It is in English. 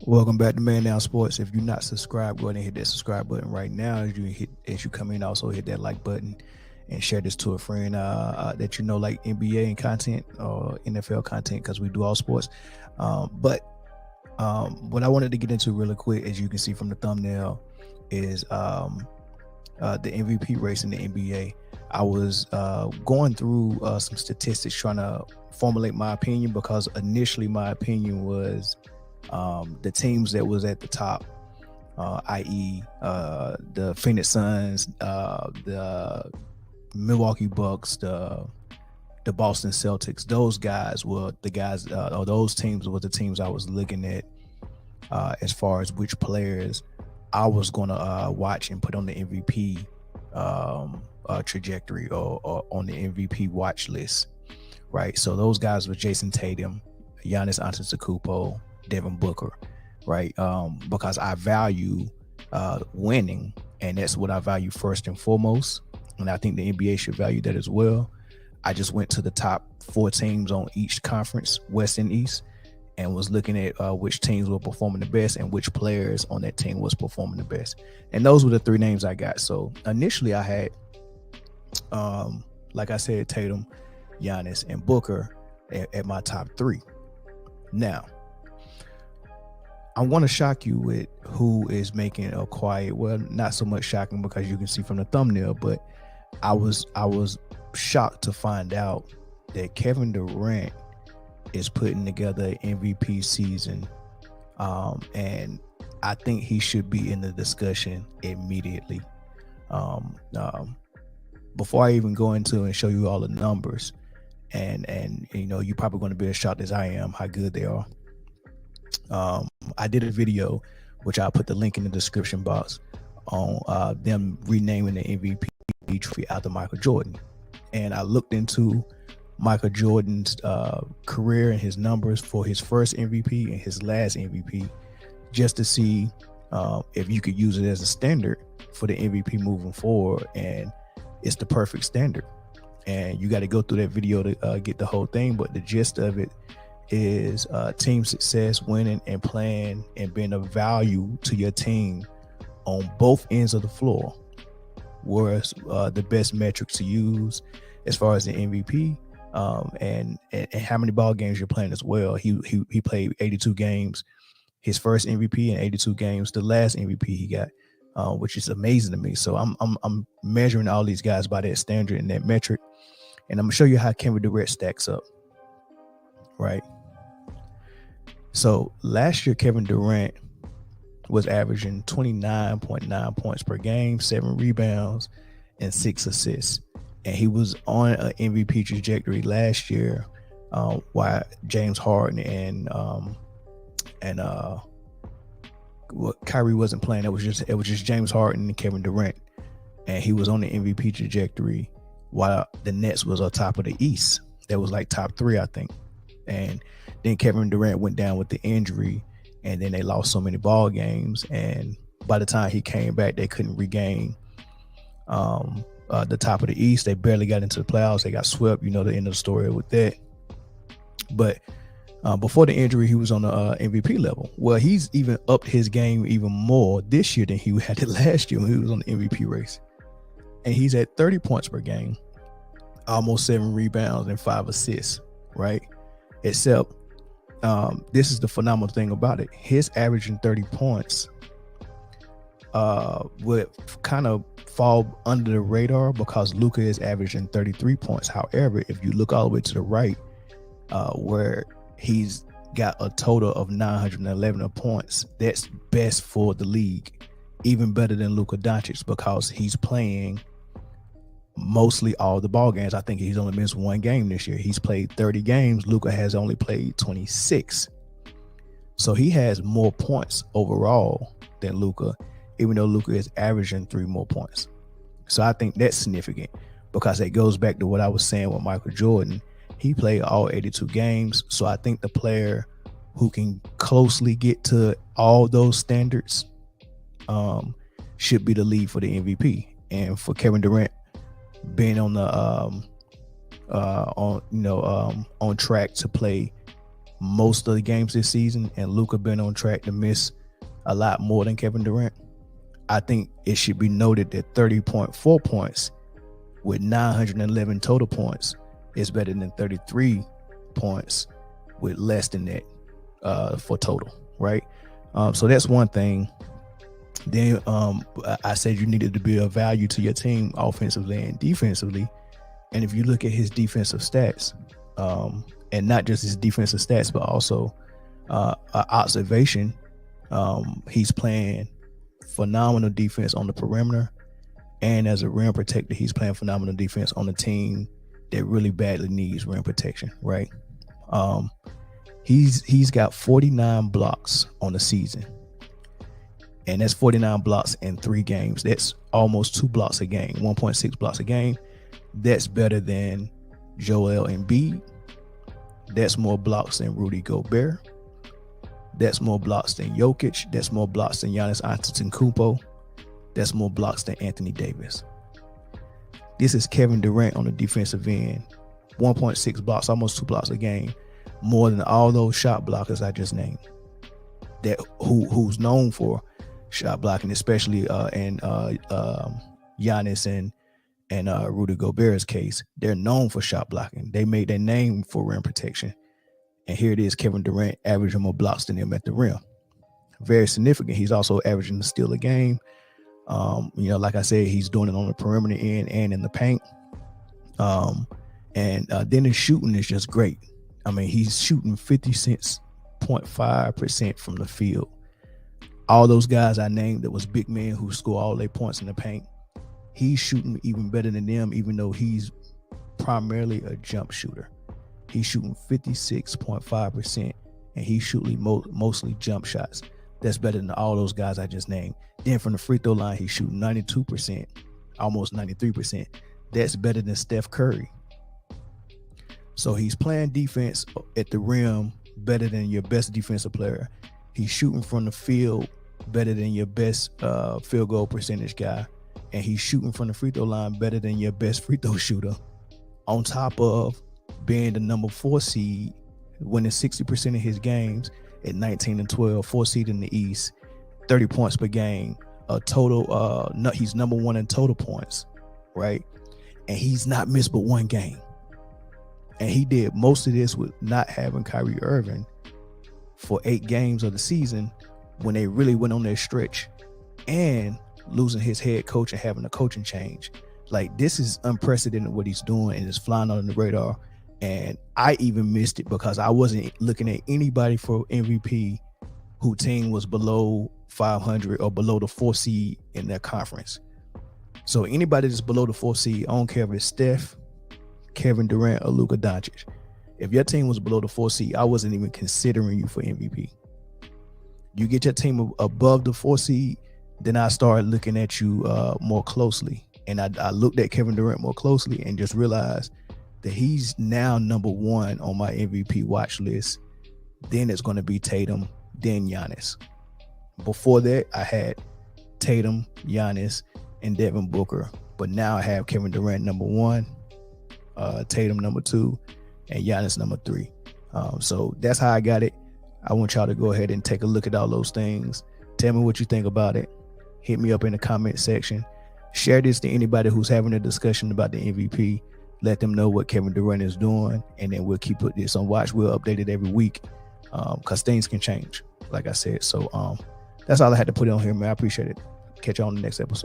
Welcome back to Man Down Sports. If you're not subscribed, go ahead and hit that subscribe button right now. As you come in, also hit that like button and share this to a friend that you know like NBA and content or NFL content because we do all sports. But what I wanted to get into really quick, as you can see from the thumbnail, is the MVP race in the NBA. I was going through some statistics trying to formulate my opinion because initially my opinion was the teams that was at the top, i.e., the Phoenix Suns, the Milwaukee Bucks, the Boston Celtics. Those guys were the guys, or those teams were the teams I was looking at as far as which players I was going to watch and put on the MVP trajectory or on the MVP watch list, right? So those guys were Jason Tatum, Giannis Antetokounmpo, Devin Booker, right? Because I value winning, and that's what I value first and foremost. And I think the NBA should value that as well. I just went to the top 4 teams on each conference, West and East, and was looking at which teams were performing the best and which players on that team was performing the best. And those were the 3 names I got. So initially I had, like I said, Tatum, Giannis, and Booker at my top 3. Now, I want to shock you with who is making a quiet, well, not so much shocking because you can see from the thumbnail, but I was shocked to find out that Kevin Durant is putting together an MVP season, and I think he should be in the discussion immediately. Before I even go into and show you all the numbers, and you know, you're probably going to be as shocked as I am how good they are. I did a video, which I'll put the link in the description box, on them renaming the MVP trophy after Michael Jordan. And I looked into Michael Jordan's career and his numbers for his first MVP and his last MVP, just to see if you could use it as a standard for the MVP moving forward. And it's the perfect standard. And you got to go through that video to get the whole thing. But the gist of it is team success, winning and playing and being of value to your team on both ends of the floor was the best metrics to use as far as the MVP, and how many ball games you're playing as well. He played 82 games, his first MVP in 82 games, the last MVP he got, which is amazing to me. So I'm measuring all these guys by that standard and that metric, and I'm gonna show you how Kevin Durant stacks up, right? So last year, Kevin Durant was averaging 29.9 points per game, 7 rebounds, and 6 assists. And he was on an MVP trajectory last year, while James Harden and Kyrie wasn't playing. It was just James Harden and Kevin Durant, and he was on the MVP trajectory while the Nets was on top of the East. That was like top 3, I think. And then Kevin Durant went down with the injury, and then they lost so many ball games. And by the time he came back, they couldn't regain the top of the East. They barely got into the playoffs. They got swept. You know the end of the story with that. But before the injury, he was on the MVP level. Well, he's even upped his game even more this year than he had it last year when he was on the MVP race. And he's at 30 points per game, almost 7 rebounds and 5 assists, right? Except this is the phenomenal thing about it. His averaging 30 points would kind of fall under the radar because Luka is averaging 33 points. However, if you look all the way to the right, where he's got a total of 911 points, that's best for the league, even better than Luka Doncic, because he's playing mostly all the ball games. I think he's only missed 1 game this year. He's played 30 games. Luka has only played 26. So he has more points overall than Luka, even though Luka is averaging 3 more points. So I think that's significant because it goes back to what I was saying with Michael Jordan. He played all 82 games. So I think the player who can closely get to all those standards should be the lead for the MVP. And for Kevin Durant being on the on track to play most of the games this season, and Luka been on track to miss a lot more than Kevin Durant, I think it should be noted that 30.4 points with 911 total points is better than 33 points with less than that for total, right? So that's one thing. Then I said you needed to be a value to your team offensively and defensively. And if you look at his defensive stats, and not just his defensive stats, but also observation, he's playing phenomenal defense on the perimeter. And as a rim protector, he's playing phenomenal defense on a team that really badly needs rim protection, right? He's got 49 blocks on the season. And that's 49 blocks in 3 games. That's almost 2 blocks a game, 1.6 blocks a game. That's better than Joel Embiid. That's more blocks than Rudy Gobert. That's more blocks than Jokic. That's more blocks than Giannis Antetokounmpo. That's more blocks than Anthony Davis. This is Kevin Durant on the defensive end. 1.6 blocks, almost 2 blocks a game, more than all those shot blockers I just named. That who's known for shot blocking, especially in Giannis and Rudy Gobert's case. They're known for shot blocking. They made their name for rim protection. And here it is, Kevin Durant averaging more blocks than him at the rim. Very significant. He's also averaging a steal a game. Like I said, he's doing it on the perimeter end and in the paint. Then his shooting is just great. I mean, he's shooting 56.5% from the field. All those guys I named that was big men who score all their points in the paint, he's shooting even better than them, even though he's primarily a jump shooter. He's shooting 56.5%, and he's shooting mostly jump shots. That's better than all those guys I just named. Then from the free throw line, he's shooting 92%, almost 93%. That's better than Steph Curry. So he's playing defense at the rim better than your best defensive player. He's shooting from the field better than your best field goal percentage guy. And he's shooting from the free throw line better than your best free throw shooter. On top of being the number 4 seed, winning 60% of his games at 19-12, 4 seed in the East, 30 points per game, a total, he's number 1 in total points, right? And he's not missed but 1 game. And he did most of this with not having Kyrie Irving for 8 games of the season when they really went on their stretch, and losing his head coach and having a coaching change. Like, this is unprecedented what he's doing, and it's flying under the radar. And I even missed it because I wasn't looking at anybody for MVP whose team was below 500 or below the 4 seed in their conference. So anybody that's below the 4 seed, I don't care if it's Steph, Kevin Durant, or Luka Doncic. If your team was below the 4 seed, I wasn't even considering you for MVP. You get your team above the 4 seed, then I started looking at you more closely. And I looked at Kevin Durant more closely and just realized that he's now number 1 on my MVP watch list. Then it's going to be Tatum, then Giannis. Before that, I had Tatum, Giannis, and Devin Booker. But now I have Kevin Durant number 1, Tatum number 2, and Giannis number 3. So that's how I got it. I want y'all to go ahead and take a look at all those things. Tell me what you think about it. Hit me up in the comment section. Share this to anybody who's having a discussion about the MVP. Let them know what Kevin Durant is doing, and then we'll keep this on watch. We'll update it every week because things can change, like I said. So that's all I had to put on here, man. I appreciate it. Catch you on the next episode.